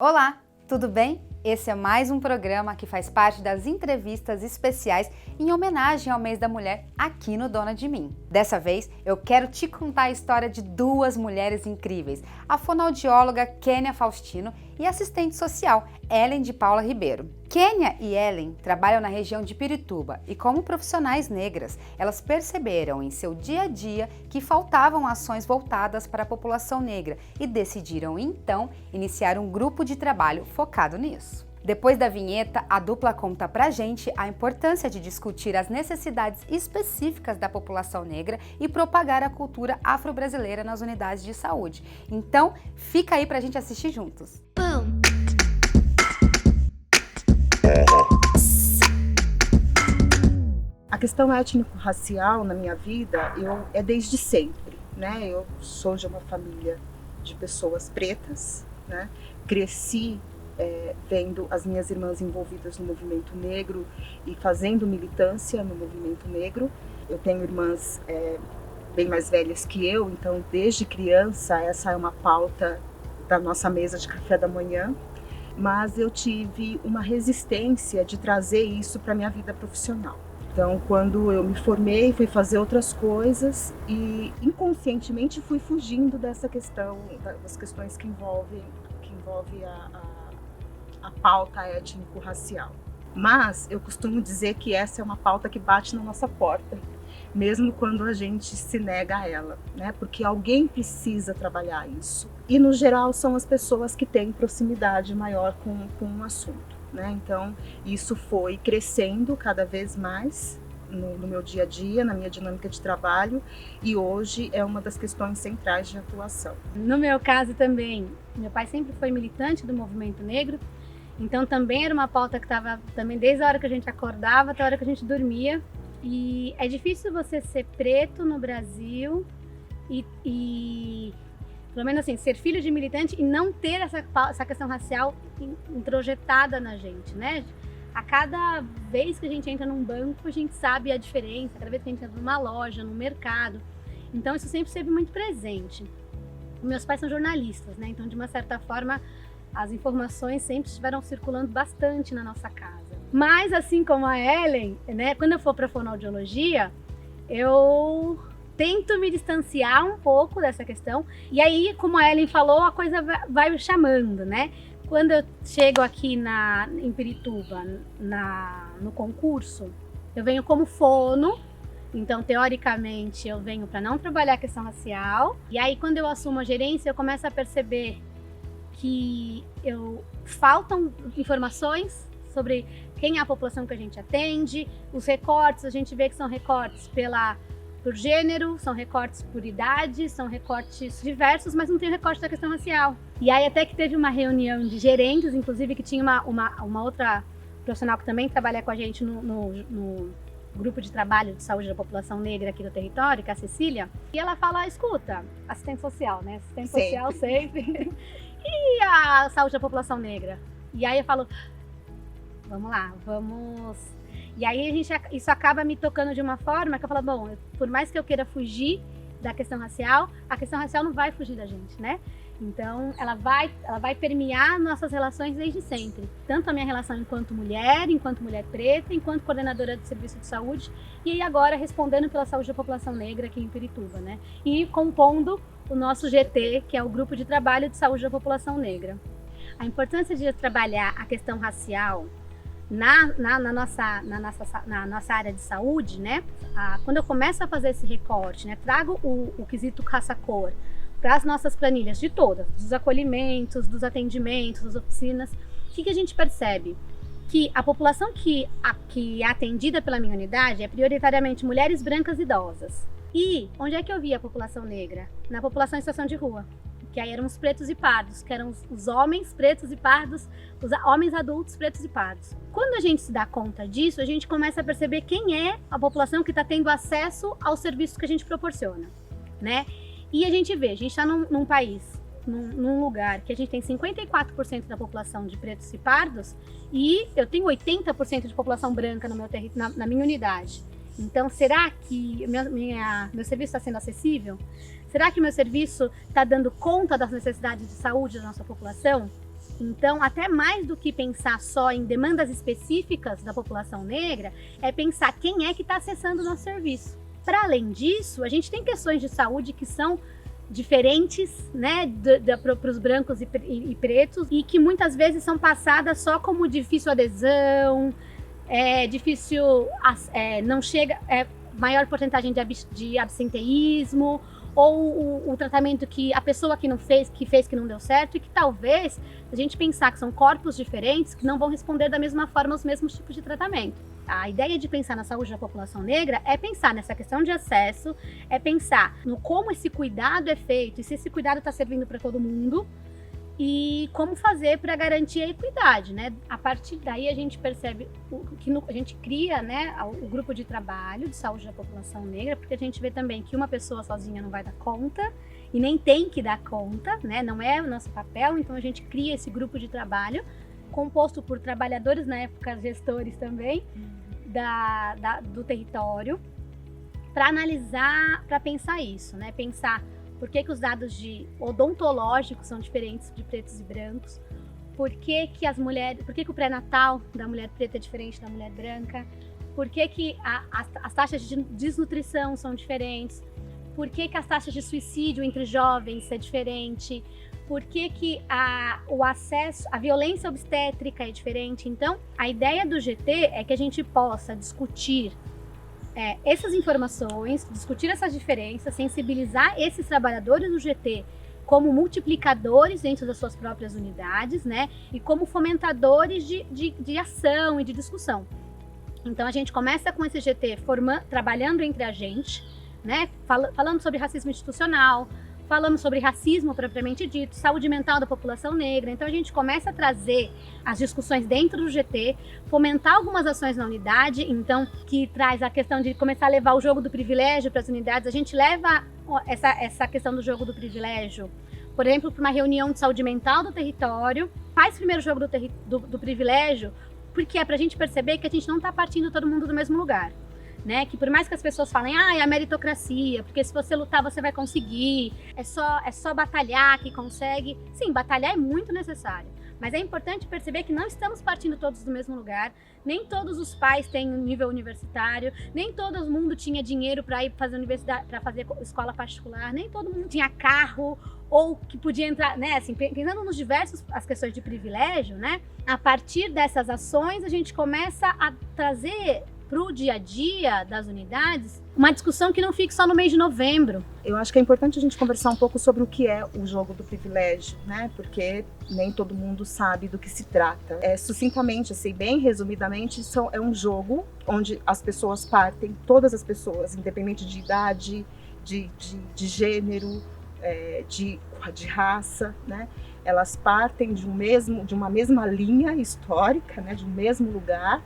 Olá, tudo bem? Esse é mais um programa que faz parte das entrevistas especiais em homenagem ao Mês da Mulher aqui no Dona de Mim. Dessa vez, eu quero te contar a história de duas mulheres incríveis, a fonoaudióloga Kênia Faustino e a assistente social Ellen de Paula Ribeiro. Kênia e Ellen trabalham na região de Pirituba e, como profissionais negras, elas perceberam em seu dia a dia que faltavam ações voltadas para a população negra e decidiram então iniciar um grupo de trabalho focado nisso. Depois da vinheta, a dupla conta pra gente a importância de discutir as necessidades específicas da população negra e propagar a cultura afro-brasileira nas unidades de saúde. Então, fica aí pra gente assistir juntos. A questão étnico-racial na minha vida é desde sempre, né? Eu sou de uma família de pessoas pretas, né? Cresci vendo as minhas irmãs envolvidas no movimento negro e fazendo militância no movimento negro. Eu tenho irmãs bem mais velhas que eu, então desde criança essa é uma pauta da nossa mesa de café da manhã. Mas eu tive uma resistência de trazer isso para a minha vida profissional. Então, quando eu me formei, fui fazer outras coisas e inconscientemente fui fugindo dessa questão, das questões que envolve a pauta étnico-racial. Mas eu costumo dizer que essa é uma pauta que bate na nossa porta, mesmo quando a gente se nega a ela, né? Porque alguém precisa trabalhar isso. E, no geral, são as pessoas que têm proximidade maior com o assunto, né? Então, isso foi crescendo cada vez mais no meu dia a dia, na minha dinâmica de trabalho, e hoje é uma das questões centrais de atuação. No meu caso também, meu pai sempre foi militante do movimento negro, então também era uma pauta que estava também desde a hora que a gente acordava até a hora que a gente dormia. E é difícil você ser preto no Brasil e pelo menos assim, ser filho de militante e não ter essa questão racial introjetada na gente, né? A cada vez que a gente entra num banco, a gente sabe a diferença, cada vez que a gente entra numa loja, num mercado. Então isso sempre esteve muito presente. Meus pais são jornalistas, né? Então de uma certa forma as informações sempre estiveram circulando bastante na nossa casa. Mas assim como a Ellen, né, quando eu for para fonoaudiologia, eu tento me distanciar um pouco dessa questão. E aí, como a Ellen falou, a coisa vai me chamando, né? Quando eu chego aqui em Pirituba, no concurso, eu venho como fono. Então, teoricamente, eu venho para não trabalhar a questão racial. E aí, quando eu assumo a gerência, eu começo a perceber que faltam informações sobre quem é a população que a gente atende, os recortes, a gente vê que são recortes por gênero, são recortes por idade, são recortes diversos, mas não tem recorte da questão racial. E aí até que teve uma reunião de gerentes, inclusive que tinha uma outra profissional que também trabalha com a gente no grupo de trabalho de saúde da população negra aqui do território, que é a Cecília, e ela fala, escuta, assistente social, né? Assistente social sempre. E a saúde da população negra? E aí eu falo, vamos lá, vamos... E aí isso acaba me tocando de uma forma que eu falo, bom, por mais que eu queira fugir da questão racial, a questão racial não vai fugir da gente, né? Então ela vai permear nossas relações desde sempre. Tanto a minha relação enquanto mulher preta, enquanto coordenadora de serviço de saúde, e aí agora respondendo pela saúde da população negra aqui em Pirituba, né? E compondo o nosso GT, que é o Grupo de Trabalho de Saúde da População Negra. A importância de trabalhar a questão racial na nossa área de saúde, né? Quando eu começo a fazer esse recorte, né? Trago o quesito raça-cor para as nossas planilhas de todas, dos acolhimentos, dos atendimentos, das oficinas, o que a gente percebe? Que a população que é atendida pela minha unidade é prioritariamente mulheres brancas e idosas. E onde é que eu via a população negra? Na população em situação de rua. Que aí eram os pretos e pardos, que eram os homens pretos e pardos, os homens adultos pretos e pardos. Quando a gente se dá conta disso, a gente começa a perceber quem é a população que está tendo acesso aos serviços que a gente proporciona, né? E a gente vê, a gente está num país, num lugar que a gente tem 54% da população de pretos e pardos e eu tenho 80% de população branca na minha unidade. Então, será que meu serviço está sendo acessível? Será que meu serviço está dando conta das necessidades de saúde da nossa população? Então, até mais do que pensar só em demandas específicas da população negra, é pensar quem é que está acessando o nosso serviço. Para além disso, a gente tem questões de saúde que são diferentes, né, para os brancos e pretos, e que muitas vezes são passadas só como difícil adesão, difícil, não chega, maior porcentagem de absenteísmo, ou o tratamento que a pessoa que fez que não deu certo, e que talvez, se a gente pensar que são corpos diferentes, que não vão responder da mesma forma aos mesmos tipos de tratamento. A ideia de pensar na saúde da população negra é pensar nessa questão de acesso, é pensar no como esse cuidado é feito, e se esse cuidado está servindo para todo mundo, e como fazer para garantir a equidade, né? A partir daí a gente percebe a gente cria, né, o grupo de trabalho de saúde da população negra, porque a gente vê também que uma pessoa sozinha não vai dar conta e nem tem que dar conta, né? Não é o nosso papel, então a gente cria esse grupo de trabalho composto por trabalhadores, na época gestores também, do território, para analisar, para pensar isso, né? Pensar por que os dados odontológicos são diferentes de pretos e brancos, por que o pré-natal da mulher preta é diferente da mulher branca, por que as taxas de desnutrição são diferentes, por que as taxas de suicídio entre jovens é diferente, por que o acesso, a violência obstétrica é diferente. Então, a ideia do GT é que a gente possa discutir essas informações, discutir essas diferenças, sensibilizar esses trabalhadores do GT como multiplicadores dentro das suas próprias unidades, né? E como fomentadores de ação e de discussão. Então a gente começa com esse GT trabalhando entre a gente, né? Falando sobre racismo institucional, falamos sobre racismo propriamente dito, saúde mental da população negra. Então a gente começa a trazer as discussões dentro do GT, fomentar algumas ações na unidade, então que traz a questão de começar a levar o jogo do privilégio para as unidades. A gente leva essa questão do jogo do privilégio, por exemplo, para uma reunião de saúde mental do território, faz primeiro o jogo do privilégio, porque é para a gente perceber que a gente não está partindo todo mundo do mesmo lugar. Né? Que por mais que as pessoas falem, é a meritocracia, porque se você lutar você vai conseguir, é só batalhar que consegue. Sim, batalhar é muito necessário, mas é importante perceber que não estamos partindo todos do mesmo lugar, nem todos os pais têm um nível universitário, nem todo mundo tinha dinheiro para ir fazer universidade, para fazer escola particular, nem todo mundo tinha carro, ou que podia entrar, né, assim, pensando nos diversos as questões de privilégio, né? A partir dessas ações a gente começa a trazer para o dia a dia das unidades, uma discussão que não fique só no mês de novembro. Eu acho que é importante a gente conversar um pouco sobre o que é o jogo do privilégio, né? Porque nem todo mundo sabe do que se trata. Sucintamente, assim, bem resumidamente, é um jogo onde as pessoas partem, todas as pessoas, independente de idade, de gênero, de raça, né? Elas partem de uma mesma linha histórica, né? De um mesmo lugar.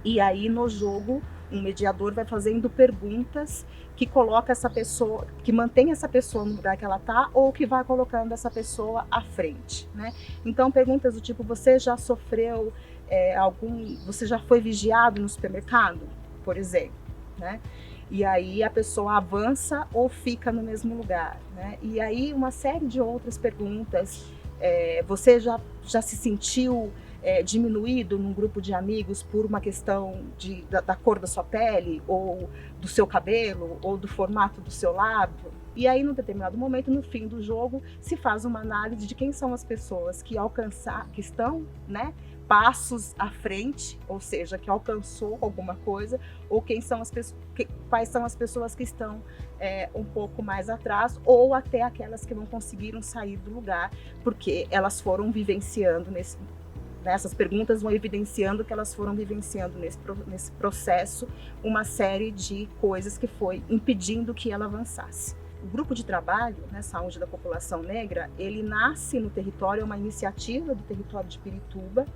E aí no jogo um mediador vai fazendo perguntas que coloca essa pessoa, que mantém essa pessoa no lugar que ela está, ou que vai colocando essa pessoa à frente, né? Então perguntas do tipo: você já sofreu você já foi vigiado no supermercado, por exemplo, né? E aí a pessoa avança ou fica no mesmo lugar, né? E aí uma série de outras perguntas: você já se sentiu diminuído num grupo de amigos por uma questão da cor da sua pele, ou do seu cabelo, ou do formato do seu lábio? E aí, num determinado momento, no fim do jogo, se faz uma análise de quem são as pessoas que estão, né, passos à frente, ou seja, que alcançou alguma coisa, ou quais são as pessoas que estão um pouco mais atrás, ou até aquelas que não conseguiram sair do lugar, porque elas foram vivenciando essas perguntas vão evidenciando que elas foram vivenciando nesse processo uma série de coisas que foi impedindo que ela avançasse. O grupo de trabalho, né, Saúde da População Negra, ele nasce no território, é uma iniciativa do território de Pirituba.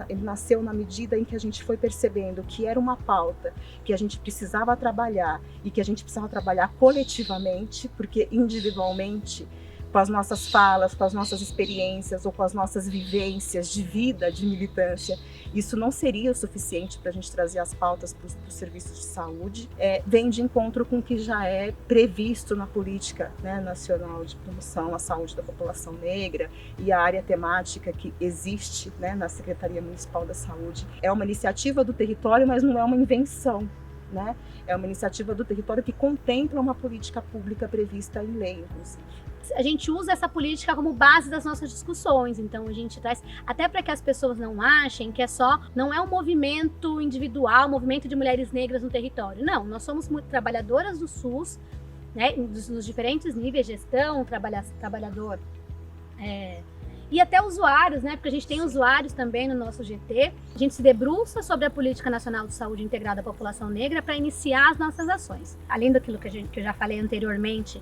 Ele nasceu na medida em que a gente foi percebendo que era uma pauta que a gente precisava trabalhar, e que a gente precisava trabalhar coletivamente, porque individualmente com as nossas falas, com as nossas experiências ou com as nossas vivências de vida, de militância, isso não seria o suficiente para a gente trazer as pautas para os serviços de saúde. Vem de encontro com o que já é previsto na política, né, nacional de promoção à saúde da população negra e a área temática que existe, né, na Secretaria Municipal da Saúde. É uma iniciativa do território, mas não é uma invenção, né? É uma iniciativa do território que contempla uma política pública prevista em lei, inclusive. A gente usa essa política como base das nossas discussões, então a gente traz, até para que as pessoas não achem que não é um movimento individual, um movimento de mulheres negras no território. Não, nós somos trabalhadoras do SUS, né, nos diferentes níveis, gestão, trabalhador, e até usuários, né? Porque a gente tem usuários também no nosso GT. A gente se debruça sobre a Política Nacional de Saúde Integrada à População Negra para iniciar as nossas ações. Além daquilo que eu já falei anteriormente,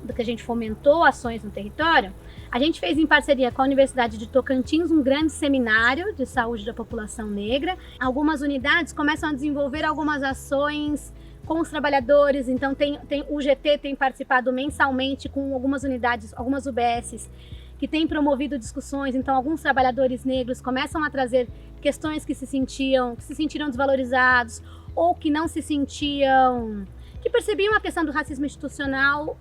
do que a gente fomentou ações no território, a gente fez em parceria com a Universidade de Tocantins um grande seminário de saúde da população negra. Algumas unidades começam a desenvolver algumas ações com os trabalhadores, então o GT tem participado mensalmente com algumas unidades, algumas UBSs, que tem promovido discussões, então alguns trabalhadores negros começam a trazer questões que se sentiram desvalorizados ou que não se sentiam, que percebiam a questão do racismo institucional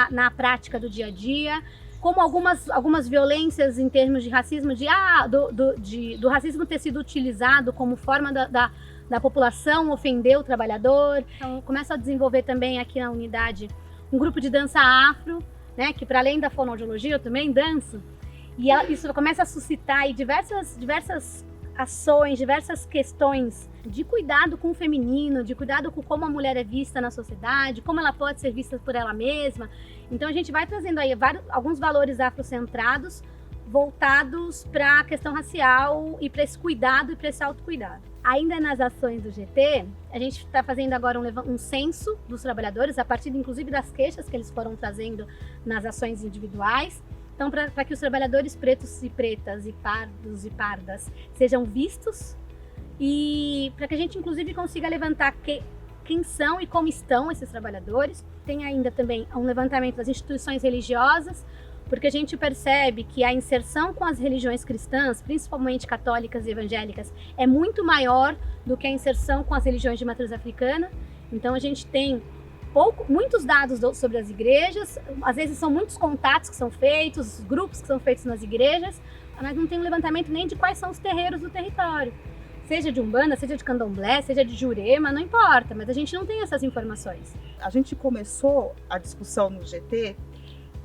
na prática do dia a dia, como algumas violências em termos de racismo, do racismo ter sido utilizado como forma da população ofender o trabalhador. Então começa a desenvolver também aqui na unidade um grupo de dança afro, né, que para além da fonoaudiologia eu também danço, e isso começa a suscitar aí diversas ações, diversas questões de cuidado com o feminino, de cuidado com como a mulher é vista na sociedade, como ela pode ser vista por ela mesma. Então a gente vai trazendo aí alguns valores afrocentrados voltados para a questão racial e para esse cuidado e para esse autocuidado. Ainda nas ações do GT, a gente está fazendo agora um censo dos trabalhadores, a partir inclusive das queixas que eles foram trazendo nas ações individuais. Então, para que os trabalhadores pretos e pretas e pardos e pardas sejam vistos e para que a gente inclusive consiga levantar quem são e como estão esses trabalhadores. Tem ainda também um levantamento das instituições religiosas, porque a gente percebe que a inserção com as religiões cristãs, principalmente católicas e evangélicas, é muito maior do que a inserção com as religiões de matriz africana. Então a gente tem muitos dados sobre as igrejas, às vezes são muitos contatos que são feitos, grupos que são feitos nas igrejas, mas não tem um levantamento nem de quais são os terreiros do território. Seja de Umbanda, seja de Candomblé, seja de Jurema, não importa, mas a gente não tem essas informações. A gente começou a discussão no GT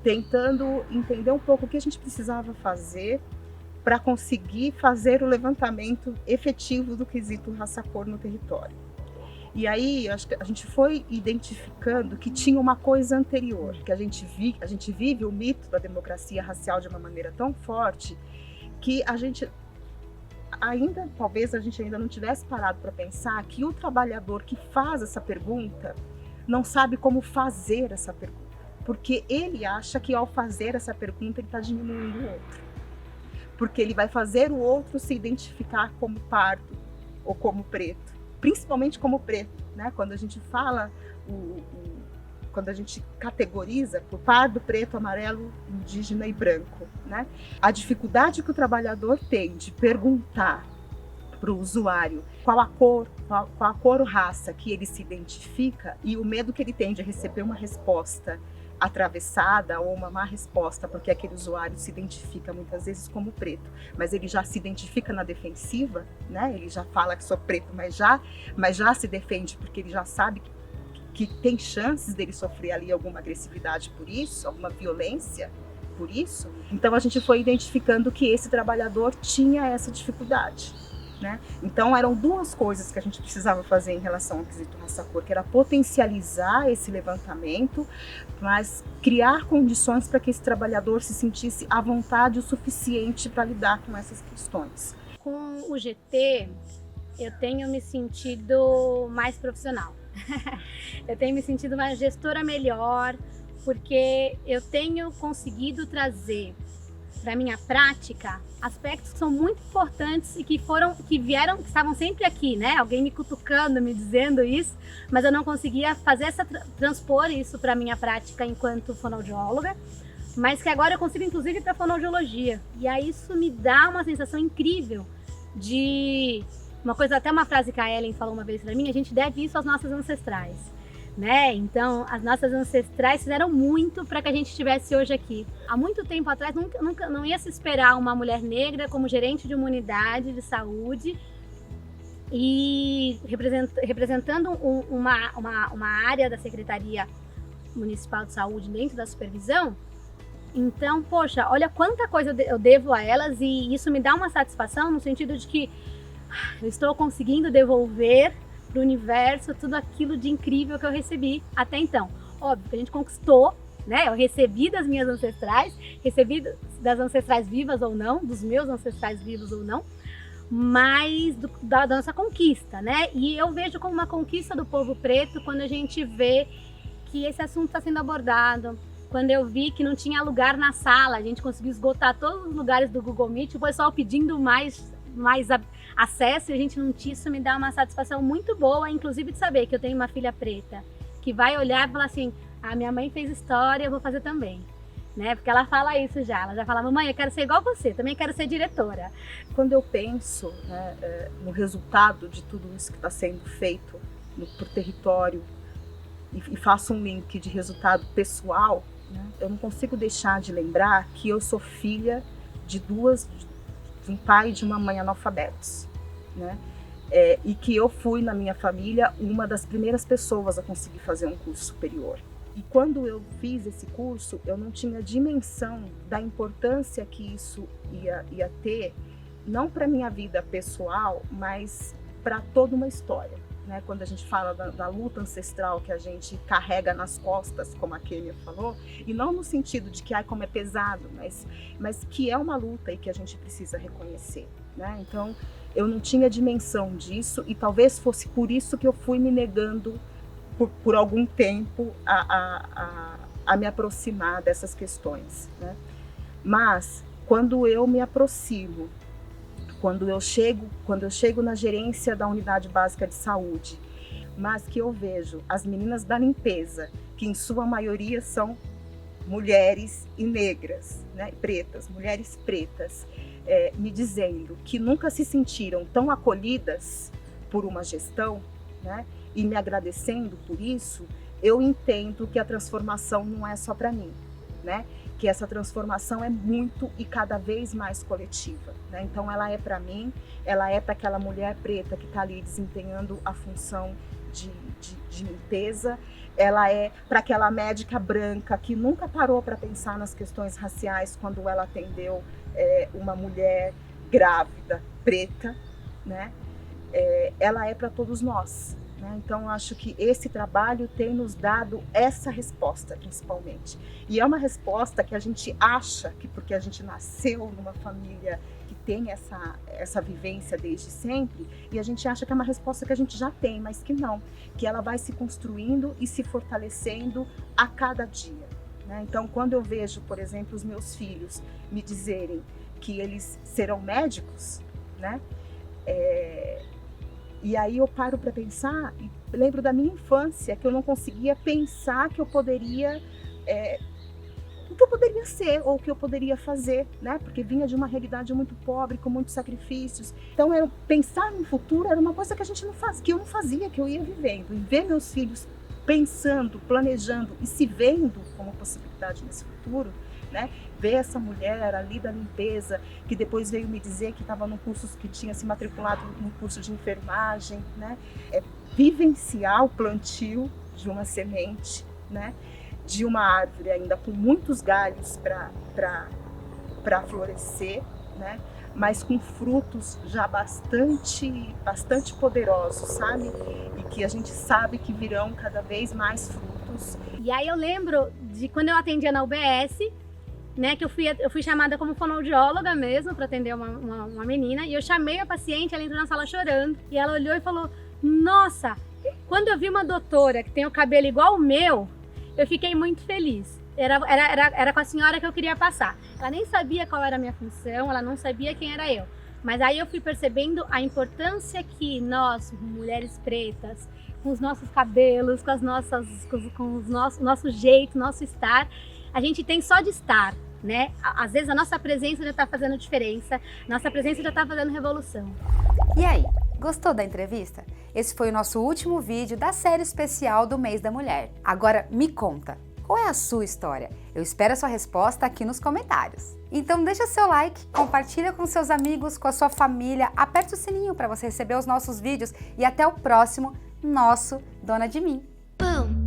tentando entender um pouco o que a gente precisava fazer para conseguir fazer o levantamento efetivo do quesito raça-cor no território. E aí, acho que a gente foi identificando que tinha uma coisa anterior, que a gente vive o mito da democracia racial de uma maneira tão forte que talvez a gente ainda não tivesse parado para pensar que o trabalhador que faz essa pergunta não sabe como fazer essa pergunta. Porque ele acha que ao fazer essa pergunta ele está diminuindo o outro. Porque ele vai fazer o outro se identificar como pardo ou como preto. Principalmente como preto, né? Quando a gente fala, quando a gente categoriza por pardo, preto, amarelo, indígena e branco, né? A dificuldade que o trabalhador tem de perguntar para o usuário qual a cor ou raça que ele se identifica e o medo que ele tem de receber uma resposta atravessada ou uma má resposta, porque aquele usuário se identifica muitas vezes como preto, mas ele já se identifica na defensiva, né? Ele já fala que sou preto, mas já se defende porque ele já sabe que tem chances dele sofrer ali alguma agressividade por isso, alguma violência por isso. Então a gente foi identificando que esse trabalhador tinha essa dificuldade, né? Então eram duas coisas que a gente precisava fazer em relação ao quesito raça-cor, que era potencializar esse levantamento, mas criar condições para que esse trabalhador se sentisse à vontade o suficiente para lidar com essas questões. Com o GT, eu tenho me sentido mais profissional. Eu tenho me sentido uma gestora melhor, porque eu tenho conseguido trazer para minha prática aspectos que são muito importantes e que estavam sempre aqui, né? Alguém me cutucando, me dizendo isso, mas eu não conseguia transpor isso para minha prática enquanto fonoaudióloga, mas que agora eu consigo inclusive ir para fonoaudiologia. E aí isso me dá uma sensação incrível de uma coisa, até uma frase que a Ellen falou uma vez para mim, a gente deve isso aos nossos ancestrais, né? Então, as nossas ancestrais fizeram muito para que a gente estivesse hoje aqui. Há muito tempo atrás, nunca não ia se esperar uma mulher negra como gerente de uma unidade de saúde e representando uma área da Secretaria Municipal de Saúde dentro da supervisão. Então, poxa, olha quanta coisa eu devo a elas e isso me dá uma satisfação no sentido de que eu estou conseguindo devolver para o universo tudo aquilo de incrível que eu recebi até então. Óbvio que a gente conquistou, né? Eu recebi das minhas ancestrais, recebi das ancestrais vivas ou não, dos meus ancestrais vivos ou não, mas da nossa conquista, né? E eu vejo como uma conquista do povo preto quando a gente vê que esse assunto está sendo abordado. Quando eu vi que não tinha lugar na sala, a gente conseguiu esgotar todos os lugares do Google Meet, o pessoal pedindo mais acesso e a gente não tinha, isso me dá uma satisfação muito boa, inclusive de saber que eu tenho uma filha preta, que vai olhar e falar assim, minha mãe fez história, eu vou fazer também. Né? Porque ela fala isso já, ela já fala, mamãe, eu quero ser igual você, também quero ser diretora. Quando eu penso, né, no resultado de tudo isso que está sendo feito por território e faço um link de resultado pessoal, né, eu não consigo deixar de lembrar que eu sou filha de um pai e de uma mãe analfabetos, né? E que eu fui, na minha família, uma das primeiras pessoas a conseguir fazer um curso superior. E quando eu fiz esse curso, eu não tinha dimensão da importância que isso ia ter, não para minha vida pessoal, mas para toda uma história, né? Quando a gente fala da luta ancestral que a gente carrega nas costas, como a Kênia falou, e não no sentido de que como é pesado, mas que é uma luta e que a gente precisa reconhecer, né? Então, eu não tinha dimensão disso e talvez fosse por isso que eu fui me negando por algum tempo a me aproximar dessas questões, né? Mas quando eu me aproximo, quando eu chego na gerência da unidade básica de saúde, mas que eu vejo as meninas da limpeza, que em sua maioria são mulheres e negras, né, pretas, mulheres pretas, me dizendo que nunca se sentiram tão acolhidas por uma gestão, né, e me agradecendo por isso, eu entendo que a transformação não é só para mim, né? Que essa transformação é muito e cada vez mais coletiva, né? Então ela é para mim, ela é para aquela mulher preta que está ali desempenhando a função de limpeza, ela é para aquela médica branca que nunca parou para pensar nas questões raciais quando ela atendeu uma mulher grávida, preta, né? Ela é para todos nós. Então, acho que esse trabalho tem nos dado essa resposta, principalmente. E é uma resposta que a gente acha que, porque a gente nasceu numa família que tem essa vivência desde sempre, e a gente acha que é uma resposta que a gente já tem, mas que não, que ela vai se construindo e se fortalecendo a cada dia, né? Então, quando eu vejo, por exemplo, os meus filhos me dizerem que eles serão médicos, né? E aí eu paro para pensar e lembro da minha infância, que eu não conseguia pensar que eu poderia, o que eu poderia ser ou o que eu poderia fazer, né? Porque vinha de uma realidade muito pobre, com muitos sacrifícios. Então, pensar no futuro era uma coisa que a gente não faz, que eu não fazia, que eu ia vivendo. E ver meus filhos pensando, planejando e se vendo como possibilidade nesse futuro, né? Ver essa mulher ali da limpeza, que depois veio me dizer que estava num curso, que tinha se matriculado num curso de enfermagem, né? Vivenciar o plantio de uma semente, né? De uma árvore ainda com muitos galhos para florescer, né? Mas com frutos já bastante poderosos, sabe? E que a gente sabe que virão cada vez mais frutos. E aí eu lembro de quando eu atendia na UBS, né, que eu fui chamada como fonoaudióloga mesmo para atender uma menina, e eu chamei a paciente, ela entrou na sala chorando, e ela olhou e falou, nossa, quando eu vi uma doutora que tem o cabelo igual o meu, eu fiquei muito feliz. Era com a senhora que eu queria passar. Ela nem sabia qual era a minha função, ela não sabia quem era eu. Mas aí eu fui percebendo a importância que nós, mulheres pretas, com os nossos cabelos, com o nosso jeito, nosso estar, a gente tem só de estar, né? Às vezes a nossa presença já está fazendo diferença, nossa presença já está fazendo revolução. E aí, gostou da entrevista? Esse foi o nosso último vídeo da série especial do Mês da Mulher. Agora me conta, qual é a sua história? Eu espero a sua resposta aqui nos comentários. Então deixa seu like, compartilha com seus amigos, com a sua família, aperte o sininho para você receber os nossos vídeos e até o próximo Nosso Dona de Mim. Pão.